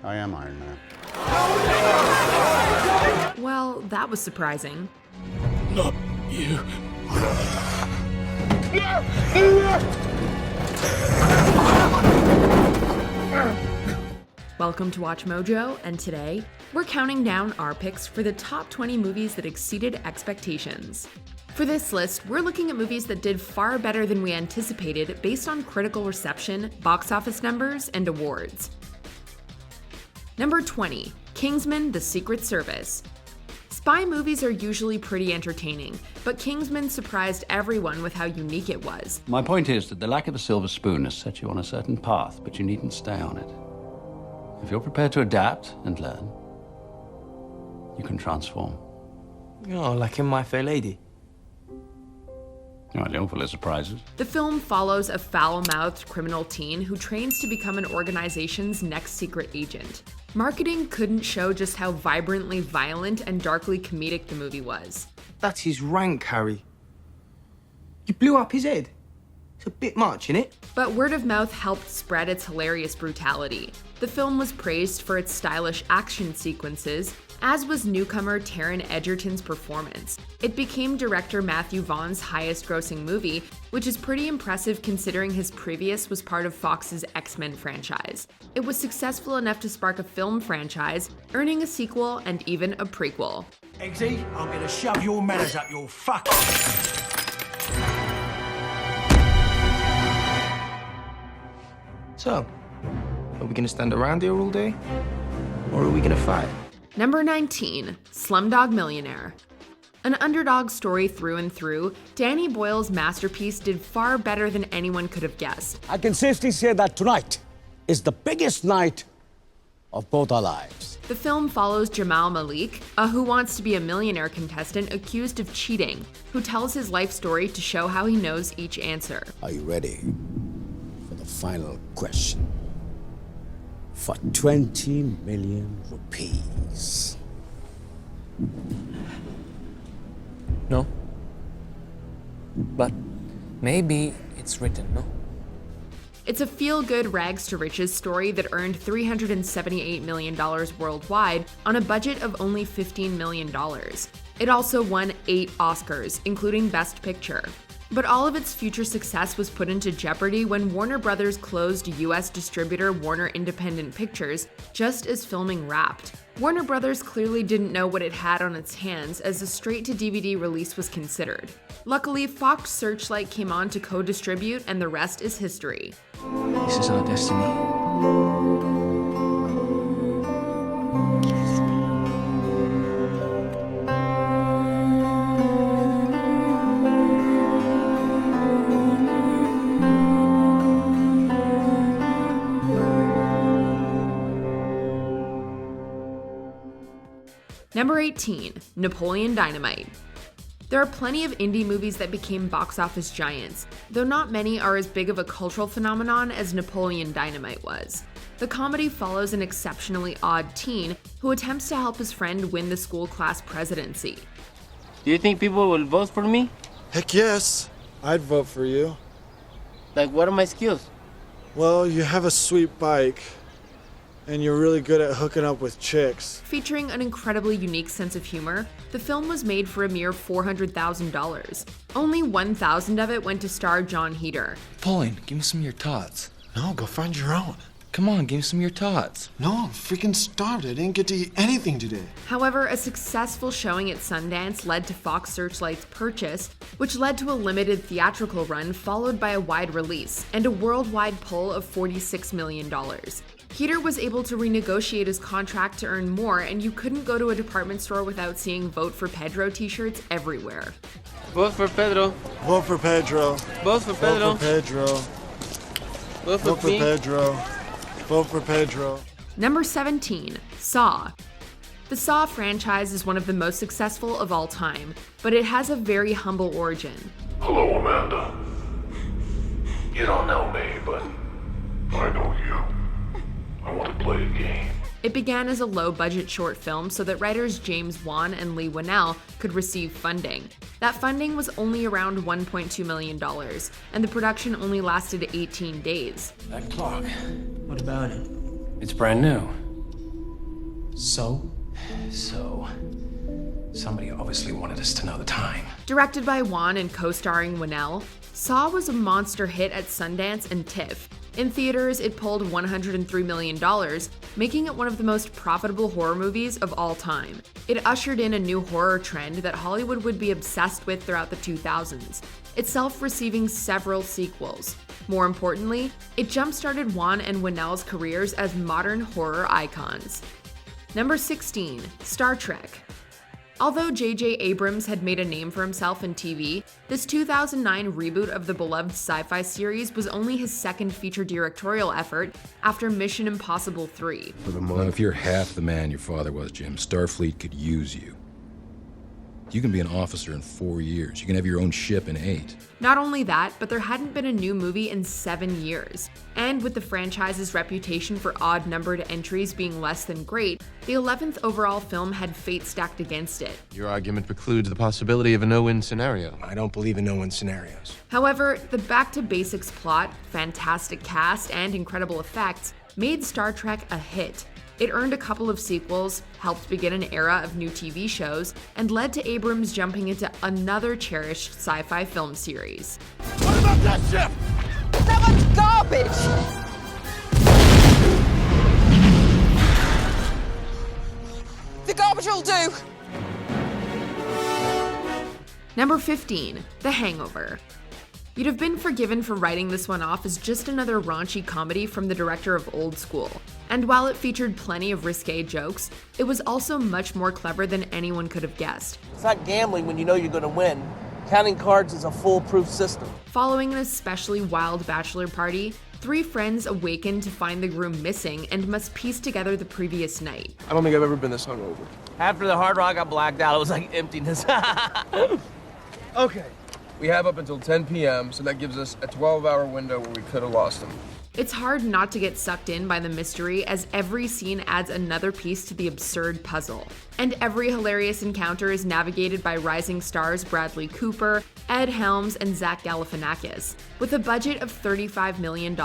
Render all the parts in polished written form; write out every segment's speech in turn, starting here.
I am Iron Man. Well, that was surprising. Not you. Welcome to Watch Mojo, and today, we're counting down our picks for the top 20 movies that exceeded expectations. For this list, we're looking at movies that did far better than we anticipated based on critical reception, box office numbers, and awards. Number 20, Kingsman: The Secret Service. Spy movies are usually pretty entertaining, but Kingsman surprised everyone with how unique it was. My point is that the lack of a silver spoon has set you on a certain path, but you needn't stay on it. If you're prepared to adapt and learn, you can transform. Oh, like in My Fair Lady. Oh, I don't full of surprises. The film follows a foul-mouthed criminal teen who trains to become an organization's next secret agent. Marketing couldn't show just how vibrantly violent and darkly comedic the movie was. That's his rank, Harry. You blew up his head. It's a bit much, innit? But word of mouth helped spread its hilarious brutality. The film was praised for its stylish action sequences, as was newcomer Taron Egerton's performance. It became director Matthew Vaughn's highest-grossing movie, which is pretty impressive considering his previous was part of Fox's X-Men franchise. It was successful enough to spark a film franchise, earning a sequel and even a prequel. Eggsy, I'm gonna shove your manners up your fucking... So, are we gonna stand around here all day? Or are we gonna fight? Number 19, Slumdog Millionaire. An underdog story through and through, Danny Boyle's masterpiece did far better than anyone could have guessed. I can safely say that tonight is the biggest night of both our lives. The film follows Jamal Malik, a Who Wants to Be a Millionaire contestant accused of cheating, who tells his life story to show how he knows each answer. Are you ready for the final question? For 20 million rupees. No. But maybe it's written, no? It's a feel-good rags-to-riches story that earned $378 million worldwide on a budget of only $15 million. It also won 8 Oscars, including Best Picture. But all of its future success was put into jeopardy when Warner Brothers closed US distributor Warner Independent Pictures just as filming wrapped. Warner Brothers clearly didn't know what it had on its hands as a straight-to-DVD release was considered. Luckily, Fox Searchlight came on to co-distribute, and the rest is history. This is our destiny. Number 18, Napoleon Dynamite. There are plenty of indie movies that became box office giants, though not many are as big of a cultural phenomenon as Napoleon Dynamite was. The comedy follows an exceptionally odd teen who attempts to help his friend win the school class presidency. Do you think people will vote for me? Heck yes, I'd vote for you. Like, what are my skills? Well, you have a sweet bike, and you're really good at hooking up with chicks. Featuring an incredibly unique sense of humor, the film was made for a mere $400,000. Only $1,000 of it went to star John Heder. Napoleon, give me some of your tots. No, go find your own. Come on, give me some of your tots. No, I'm freaking starved. I didn't get to eat anything today. However, a successful showing at Sundance led to Fox Searchlight's purchase, which led to a limited theatrical run followed by a wide release, and a worldwide pull of $46 million. Heder was able to renegotiate his contract to earn more, and you couldn't go to a department store without seeing Vote for Pedro t-shirts everywhere. Vote for Pedro. Vote for Pedro. Vote for Pedro. Vote for Pedro. Vote for Vote for Pedro. Vote for Pedro. Number 17, Saw. The Saw franchise is one of the most successful of all time, but it has a very humble origin. Hello, Amanda. You don't know me, but I know you. I want to play a game. It began as a low-budget short film so that writers James Wan and Lee Winnell could receive funding. That funding was only around $1.2 million, and the production only lasted 18 days. That clock. What about it? It's brand new. So, somebody obviously wanted us to know the time. Directed by Wan and co-starring Winnell, Saw was a monster hit at Sundance and TIFF. In theaters, it pulled $103 million, making it one of the most profitable horror movies of all time. It ushered in a new horror trend that Hollywood would be obsessed with throughout the 2000s, itself receiving several sequels. More importantly, it jump-started Wan and Winnell's careers as modern horror icons. Number 16, Star Trek. Although J.J. Abrams had made a name for himself in TV, this 2009 reboot of the beloved sci-fi series was only his second feature directorial effort after Mission Impossible 3. Well, if you're half the man your father was, Jim, Starfleet could use you. You can be an officer in 4 years. You can have your own ship in 8. Not only that, but there hadn't been a new movie in 7 years. And with the franchise's reputation for odd-numbered entries being less than great, the 11th overall film had fate stacked against it. Your argument precludes the possibility of a no-win scenario. I don't believe in no-win scenarios. However, the back-to-basics plot, fantastic cast, and incredible effects made Star Trek a hit. It earned a couple of sequels, helped begin an era of new TV shows, and led to Abrams jumping into another cherished sci-fi film series. What about that ship? That one's garbage! The garbage will do! Number 15, The Hangover. You'd have been forgiven for writing this one off as just another raunchy comedy from the director of Old School. And while it featured plenty of risque jokes, it was also much more clever than anyone could have guessed. It's not gambling when you know you're going to win. Counting cards is a foolproof system. Following an especially wild bachelor party, 3 friends awaken to find the groom missing and must piece together the previous night. I don't think I've ever been this hungover. After the Hard Rock got blacked out, it was like emptiness. Okay. We have up until 10 p.m., so that gives us a 12-hour window where we could have lost him. It's hard not to get sucked in by the mystery, as every scene adds another piece to the absurd puzzle. And every hilarious encounter is navigated by rising stars Bradley Cooper, Ed Helms, and Zach Galifianakis. With a budget of $35 million,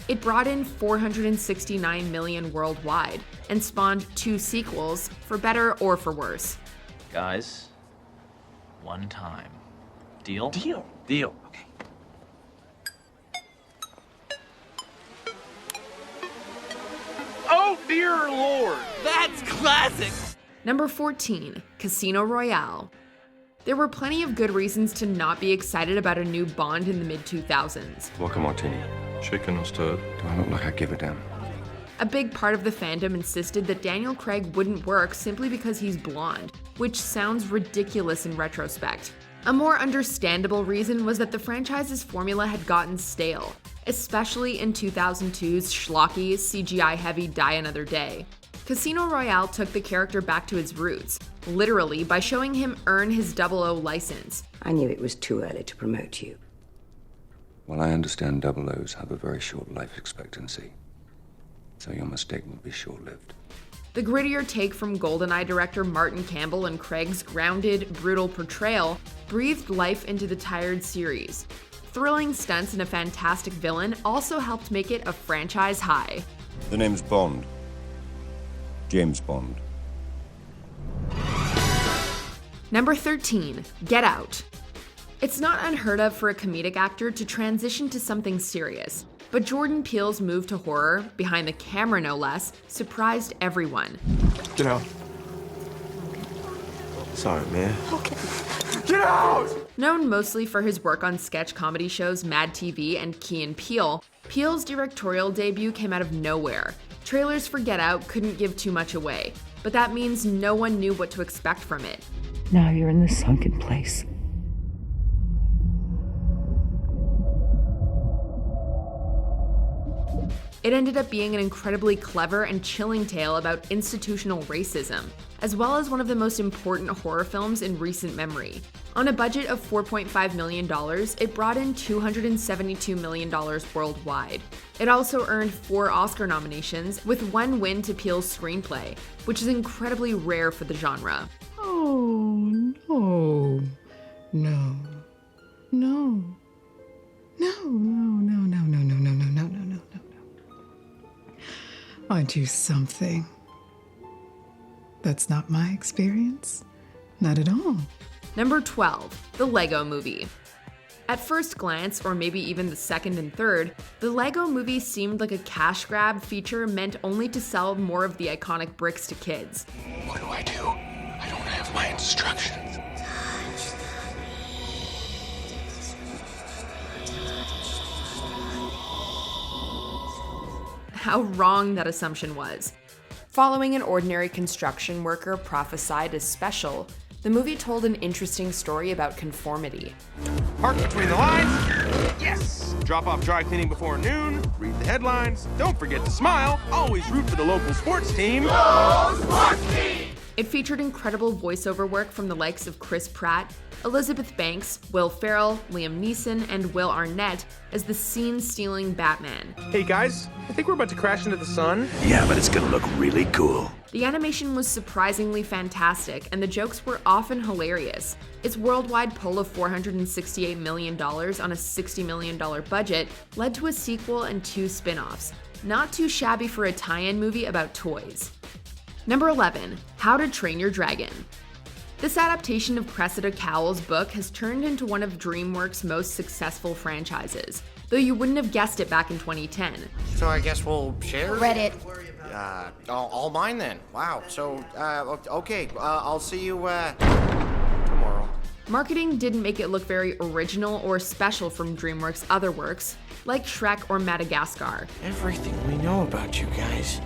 it brought in $469 million worldwide, and spawned 2 sequels, for better or for worse. Guys, one time. Deal? Deal. Deal. Okay. Oh, dear Lord. That's classic. Number 14, Casino Royale. There were plenty of good reasons to not be excited about a new Bond in the mid-2000s. Vodka martini. Shaken or stirred? Do I look like I give a damn? A big part of the fandom insisted that Daniel Craig wouldn't work simply because he's blonde, which sounds ridiculous in retrospect. A more understandable reason was that the franchise's formula had gotten stale, especially in 2002's schlocky, CGI-heavy Die Another Day. Casino Royale took the character back to its roots, literally by showing him earn his 00 license. I knew it was too early to promote you. Well, I understand 00s have a very short life expectancy, so your mistake will be short-lived. The grittier take from GoldenEye director Martin Campbell and Craig's grounded, brutal portrayal breathed life into the tired series. Thrilling stunts and a fantastic villain also helped make it a franchise high. The name's Bond. James Bond. Number 13, Get Out. It's not unheard of for a comedic actor to transition to something serious, but Jordan Peele's move to horror, behind the camera no less, surprised everyone. Get out. Sorry, man. Okay. Get out! Known mostly for his work on sketch comedy shows Mad TV and Key and Peele, Peele's directorial debut came out of nowhere. Trailers for Get Out couldn't give too much away, but that means no one knew what to expect from it. Now you're in the sunken place. It ended up being an incredibly clever and chilling tale about institutional racism, as well as one of the most important horror films in recent memory. On a budget of $4.5 million, it brought in $272 million worldwide. It also earned 4 Oscar nominations, with 1 win to Peele's screenplay, which is incredibly rare for the genre. Oh, no. No. No. No, no, no, no, no, no, no, no, no, no, no, no. I'll do something. That's not my experience. Not at all. Number 12, the Lego Movie. At first glance, or maybe even the second and third, the Lego Movie seemed like a cash grab feature meant only to sell more of the iconic bricks to kids. What do? I don't have my instructions. How wrong that assumption was. Following an ordinary construction worker prophesied as special, the movie told an interesting story about conformity. Park between the lines. Yes! Drop off dry cleaning before noon. Read the headlines. Don't forget to smile. Always root for the local sports team. Go sports team! It featured incredible voiceover work from the likes of Chris Pratt, Elizabeth Banks, Will Ferrell, Liam Neeson, and Will Arnett as the scene-stealing Batman. Hey guys, I think we're about to crash into the sun. Yeah, but it's gonna look really cool. The animation was surprisingly fantastic, and the jokes were often hilarious. Its worldwide pull of $468 million on a $60 million budget led to a sequel and 2 spin-offs. Not too shabby for a tie-in movie about toys. Number 11, How to Train Your Dragon. This adaptation of Cressida Cowell's book has turned into one of DreamWorks' most successful franchises, though you wouldn't have guessed it back in 2010. So I guess we'll share? Reddit. All mine then. Wow. So, okay. I'll see you, tomorrow. Marketing didn't make it look very original or special from DreamWorks' other works, like Shrek or Madagascar. Everything we know about you guys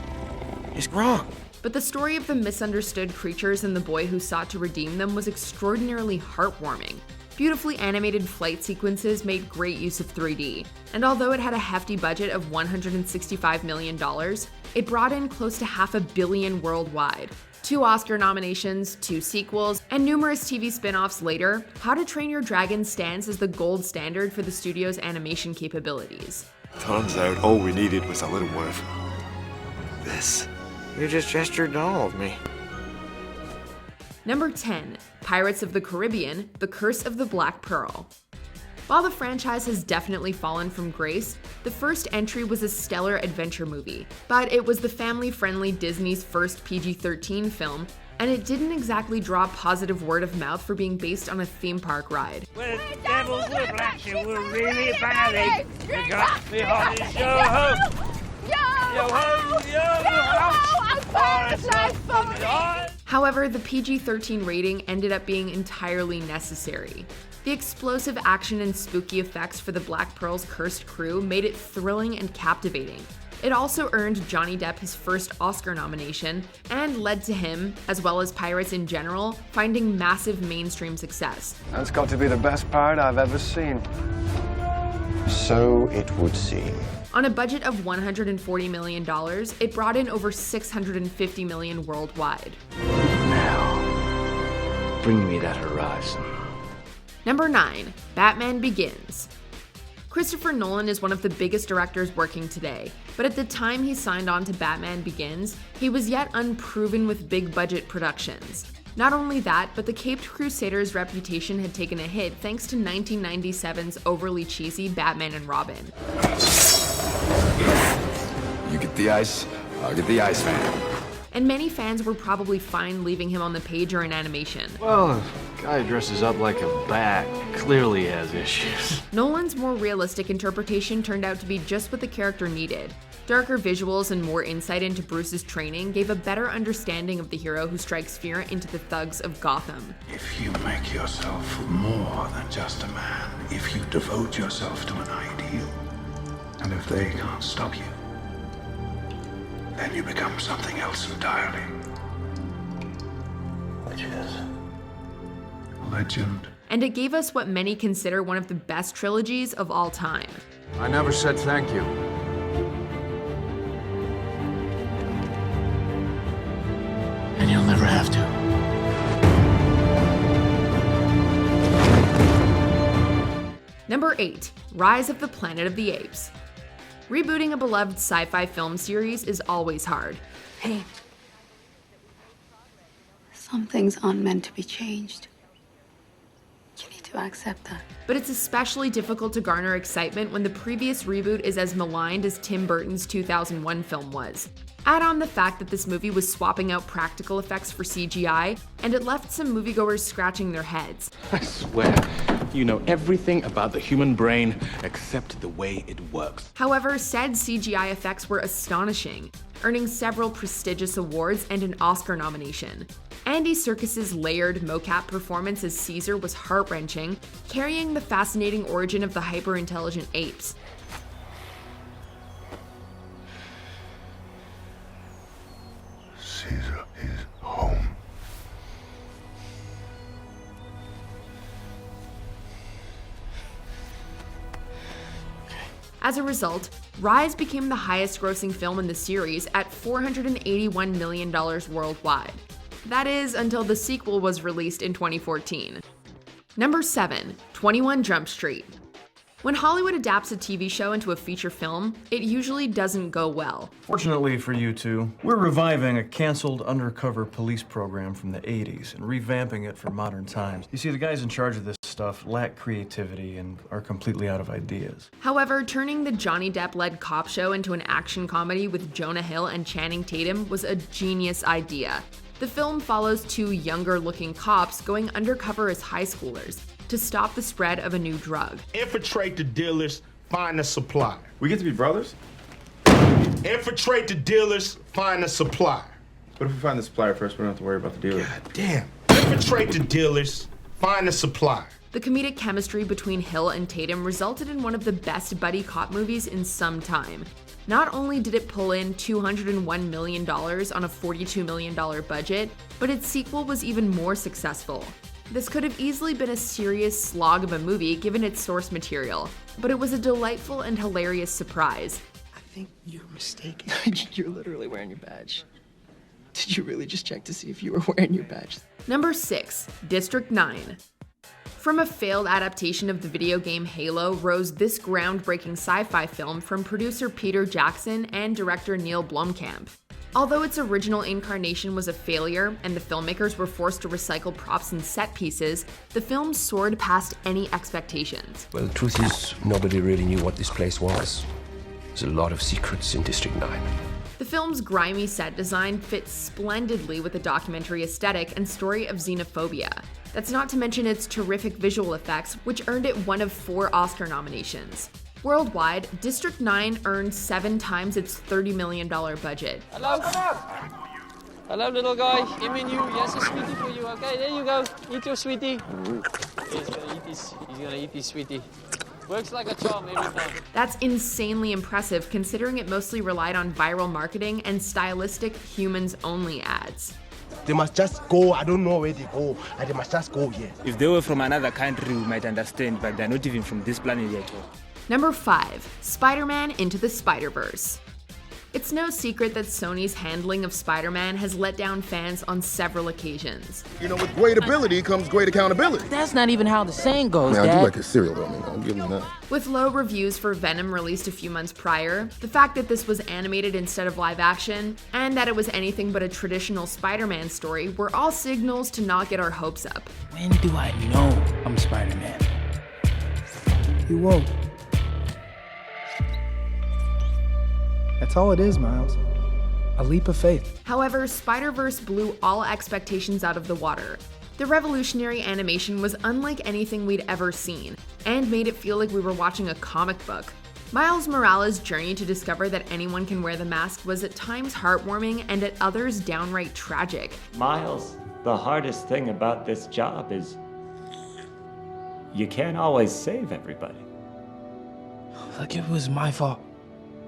is wrong. But the story of the misunderstood creatures and the boy who sought to redeem them was extraordinarily heartwarming. Beautifully animated flight sequences made great use of 3D, and although it had a hefty budget of $165 million, it brought in close to $500 million worldwide. 2 Oscar nominations, 2 sequels, and numerous TV spin-offs later, How to Train Your Dragon stands as the gold standard for the studio's animation capabilities. Turns out all we needed was a little more of this. You just gestured to all of me. Number 10, Pirates of the Caribbean, The Curse of the Black Pearl. While the franchise has definitely fallen from grace, the first entry was a stellar adventure movie, but it was the family-friendly Disney's first PG-13 film, and it didn't exactly draw positive word of mouth for being based on a theme park ride. We're devils, we're black, and we're really bad. You got me hot as yo-ho! However, the PG-13 rating ended up being entirely necessary. The explosive action and spooky effects for the Black Pearl's cursed crew made it thrilling and captivating. It also earned Johnny Depp his first Oscar nomination and led to him, as well as pirates in general, finding massive mainstream success. That's got to be the best pirate I've ever seen. So it would seem. On a budget of $140 million, it brought in over $650 million worldwide. Now, bring me that horizon. Number 9, Batman Begins. Christopher Nolan is one of the biggest directors working today, but at the time he signed on to Batman Begins, he was yet unproven with big-budget productions. Not only that, but the Caped Crusader's reputation had taken a hit thanks to 1997's overly cheesy Batman and Robin. You get the ice, I'll get the ice man. And many fans were probably fine leaving him on the page or in animation. Well, a guy dresses up like a bat clearly has issues. Nolan's more realistic interpretation turned out to be just what the character needed. Darker visuals and more insight into Bruce's training gave a better understanding of the hero who strikes fear into the thugs of Gotham. If you make yourself more than just a man, if you devote yourself to an ideal, and if they can't stop you, then you become something else entirely. Which is legend. And it gave us what many consider one of the best trilogies of all time. I never said thank you. And you'll never have to. Number 8, Rise of the Planet of the Apes. Rebooting a beloved sci-fi film series is always hard. Hey, some things aren't meant to be changed. You need to accept that. But it's especially difficult to garner excitement when the previous reboot is as maligned as Tim Burton's 2001 film was. Add on the fact that this movie was swapping out practical effects for CGI, and it left some moviegoers scratching their heads. I swear, you know everything about the human brain except the way it works. However, said CGI effects were astonishing, earning several prestigious awards and an Oscar nomination. Andy Serkis's layered mocap performance as Caesar was heart-wrenching, carrying the fascinating origin of the hyper-intelligent apes. Caesar is home. As a result, Rise became the highest-grossing film in the series at $481 million worldwide. That is, until the sequel was released in 2014. Number 7, 21 Jump Street. When Hollywood adapts a TV show into a feature film, it usually doesn't go well. Fortunately for you two, we're reviving a canceled undercover police program from the 80s and revamping it for modern times. You see, the guys in charge of this stuff lack creativity and are completely out of ideas. However, turning the Johnny Depp-led cop show into an action comedy with Jonah Hill and Channing Tatum was a genius idea. The film follows two younger-looking cops going undercover as high schoolers to stop the spread of a new drug. Infiltrate the dealers, find the supply. We get to be brothers? Infiltrate the dealers, find the supply. What if we find the supplier first? We don't have to worry about the dealer. God damn. Infiltrate the dealers, find the supply. The comedic chemistry between Hill and Tatum resulted in one of the best buddy cop movies in some time. Not only did it pull in $201 million on a $42 million budget, but its sequel was even more successful. This could have easily been a serious slog of a movie given its source material, but it was a delightful and hilarious surprise. I think you're mistaken. You're literally wearing your badge. Did you really just check to see if you were wearing your badge? Number 6, District 9. From a failed adaptation of the video game Halo rose this groundbreaking sci-fi film from producer Peter Jackson and director Neil Blomkamp. Although its original incarnation was a failure and the filmmakers were forced to recycle props and set pieces, the film soared past any expectations. Well, the truth is, nobody really knew what this place was. There's a lot of secrets in District 9. The film's grimy set design fits splendidly with the documentary aesthetic and story of xenophobia. That's not to mention its terrific visual effects, which earned it one of 4 Oscar nominations. Worldwide, District 9 earned 7 times its $30 million budget. Hello? Hello, little guy. Give me you. Yes, a sweetie for you. Okay, there you go. Eat your sweetie. He's gonna eat this. He's gonna eat this sweetie. Works like a charm every time. That's insanely impressive considering it mostly relied on viral marketing and stylistic humans-only ads. They must just go. I don't know where they go. They must just go here. If they were from another country, we might understand, but they're not even from this planet yet. Number 5, Spider-Man Into the Spider-Verse. It's no secret that Sony's handling of Spider-Man has let down fans on several occasions. You know, with great ability comes great accountability. That's not even how the saying goes, Man, I Dad. do like his cereal, though. I mean, I'll give him that. With low reviews for Venom released a few months prior, the fact that this was animated instead of live action, and that it was anything but a traditional Spider-Man story were all signals to not get our hopes up. When do I know I'm Spider-Man? You won't. That's all it is, Miles. A leap of faith. However, Spider-Verse blew all expectations out of the water. The revolutionary animation was unlike anything we'd ever seen, and made it feel like we were watching a comic book. Miles Morales' journey to discover that anyone can wear the mask was at times heartwarming and at others downright tragic. Miles, the hardest thing about this job is you can't always save everybody. Like if it was my fault,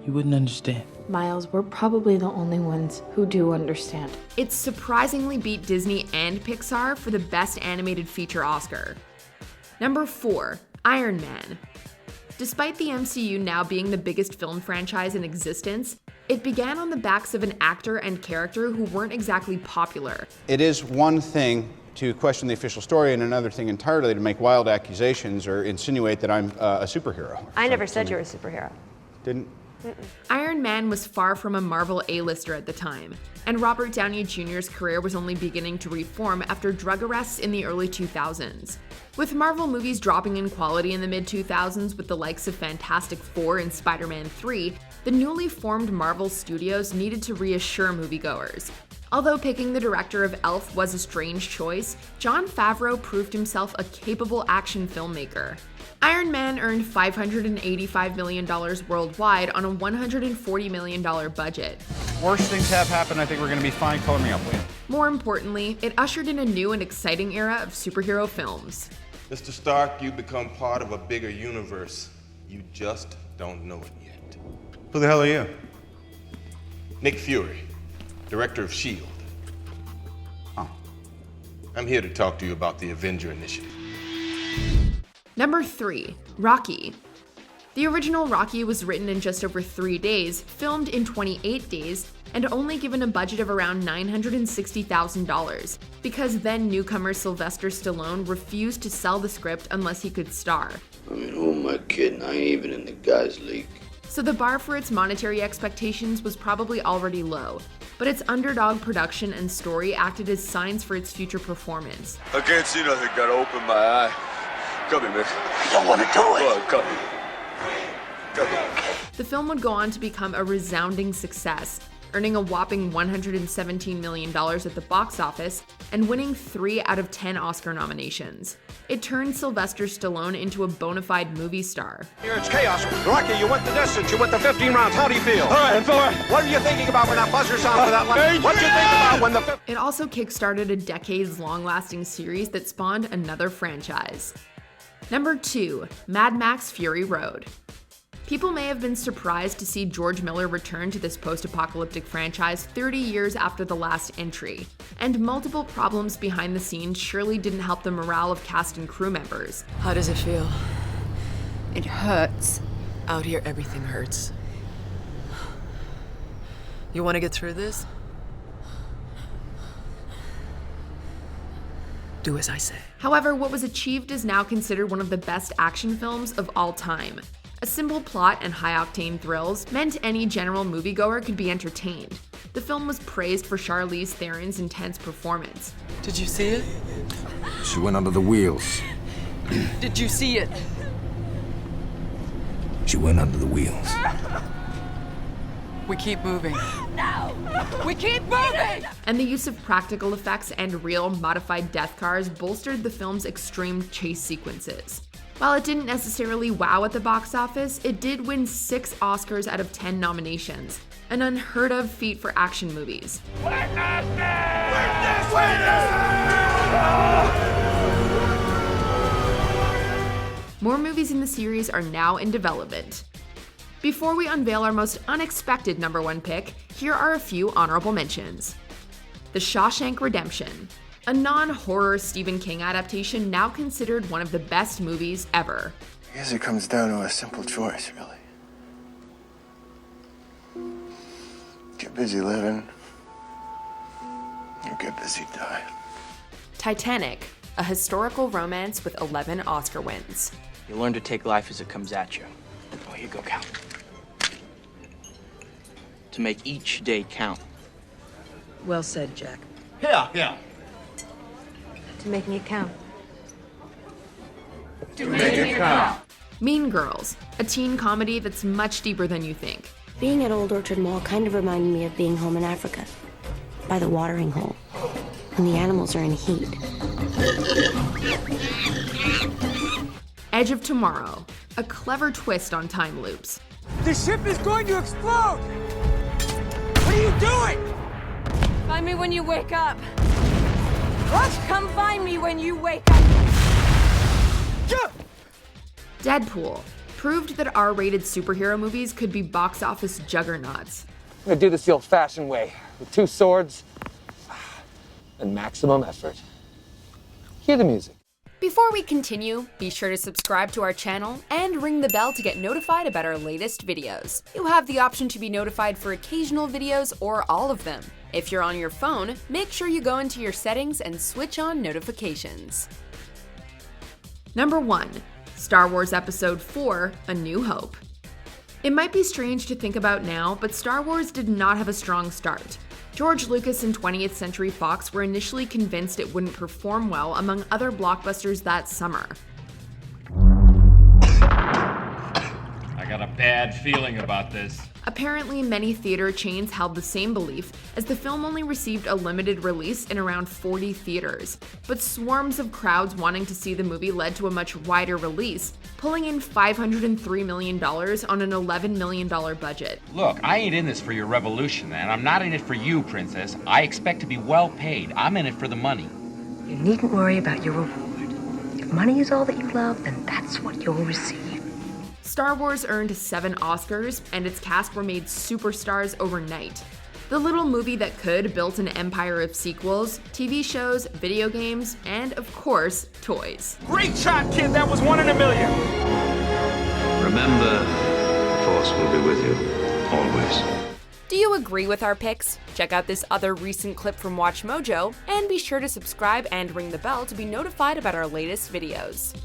you wouldn't understand. Miles, we're probably the only ones who do understand. It surprisingly beat Disney and Pixar for the Best Animated Feature Oscar. Number 4, Iron Man. Despite the MCU now being the biggest film franchise in existence, it began on the backs of an actor and character who weren't exactly popular. It is one thing to question the official story and another thing entirely to make wild accusations or insinuate that I'm a superhero. I never said you were a superhero. Didn't? Iron Man was far from a Marvel A-lister at the time, and Robert Downey Jr.'s career was only beginning to reform after drug arrests in the early 2000s. With Marvel movies dropping in quality in the mid-2000s with the likes of Fantastic Four and Spider-Man 3, the newly formed Marvel Studios needed to reassure moviegoers. Although picking the director of Elf was a strange choice, Jon Favreau proved himself a capable action filmmaker. Iron Man earned $585 million worldwide on a $140 million budget. Worst things have happened. I think we're going to be fine. Color me up, please. More importantly, it ushered in a new and exciting era of superhero films. Mr. Stark, you become part of a bigger universe. You just don't know it yet. Who the hell are you? Nick Fury, director of S.H.I.E.L.D. Oh. I'm here to talk to you about the Avenger Initiative. Number 3. Rocky. The original Rocky was written in just over 3 days, filmed in 28 days, and only given a budget of around $960,000, because then newcomer Sylvester Stallone refused to sell the script unless he could star. I mean, who am I kidding? I ain't even in the guys' league. So the bar for its monetary expectations was probably already low, but its underdog production and story acted as signs for its future performance. I can't see nothing, gotta open my eye. Come here, Mick. I don't want to do it. Come on, come here. Come here. The film would go on to become a resounding success, earning a whopping $117 million at the box office and winning 3 out of 10 Oscar nominations. It turned Sylvester Stallone into a bona fide movie star. Here it's chaos. Rocky, you went the distance. You went the 15 rounds. How do you feel? All right, What are you thinking about when that buzzer sounds for that line? What do you think about when the... It also kickstarted a decades-long lasting series that spawned another franchise. Number 2. Mad Max Fury Road. People may have been surprised to see George Miller return to this post-apocalyptic franchise 30 years after the last entry, and multiple problems behind the scenes surely didn't help the morale of cast and crew members. How does it feel? It hurts. Out here, everything hurts. You want to get through this? Do as I say. However, what was achieved is now considered one of the best action films of all time. A simple plot and high-octane thrills meant any general moviegoer could be entertained. The film was praised for Charlize Theron's intense performance. Did you see it? She went under the wheels. Did you see it? She went under the wheels. We keep moving. No! We keep moving! And the use of practical effects and real modified death cars bolstered the film's extreme chase sequences. While it didn't necessarily wow at the box office, it did win 6 Oscars out of 10 nominations, an unheard of feat for action movies. More movies in the series are now in development. Before we unveil our most unexpected number 1 pick, here are a few honorable mentions. The Shawshank Redemption, a non-horror Stephen King adaptation now considered one of the best movies ever. I guess it comes down to a simple choice, really. Get busy living, or get busy dying. Titanic, a historical romance with 11 Oscar wins. You learn to take life as it comes at you. Oh, here you go, Cal. To make each day count. Well said, Jack. Yeah. To making it count. To make it count. Mean Girls, a teen comedy that's much deeper than you think. Being at Old Orchard Mall kind of reminded me of being home in Africa, by the watering hole, when the animals are in heat. Edge of Tomorrow, a clever twist on time loops. The ship is going to explode! What are you doing? Find me when you wake up. What? Come find me when you wake up. Deadpool proved that R-rated superhero movies could be box office juggernauts. I'm gonna do this the old-fashioned way, with 2 swords and maximum effort. Hear the music. Before we continue, be sure to subscribe to our channel and ring the bell to get notified about our latest videos. You have the option to be notified for occasional videos or all of them. If you're on your phone, make sure you go into your settings and switch on notifications. Number 1. Star Wars Episode 4: A New Hope. It might be strange to think about now, but Star Wars did not have a strong start. George Lucas and 20th Century Fox were initially convinced it wouldn't perform well among other blockbusters that summer. I got a bad feeling about this. Apparently, many theater chains held the same belief, as the film only received a limited release in around 40 theaters. But swarms of crowds wanting to see the movie led to a much wider release, pulling in $503 million on an $11 million budget. Look, I ain't in this for your revolution, and I'm not in it for you, Princess. I expect to be well paid. I'm in it for the money. You needn't worry about your reward. If money is all that you love, then that's what you'll receive. Star Wars earned 7 Oscars, and its cast were made superstars overnight. The little movie that could built an empire of sequels, TV shows, video games, and of course, toys. Great shot, kid! That was 1 in a million! Remember, the Force will be with you, always. Do you agree with our picks? Check out this other recent clip from WatchMojo, and be sure to subscribe and ring the bell to be notified about our latest videos.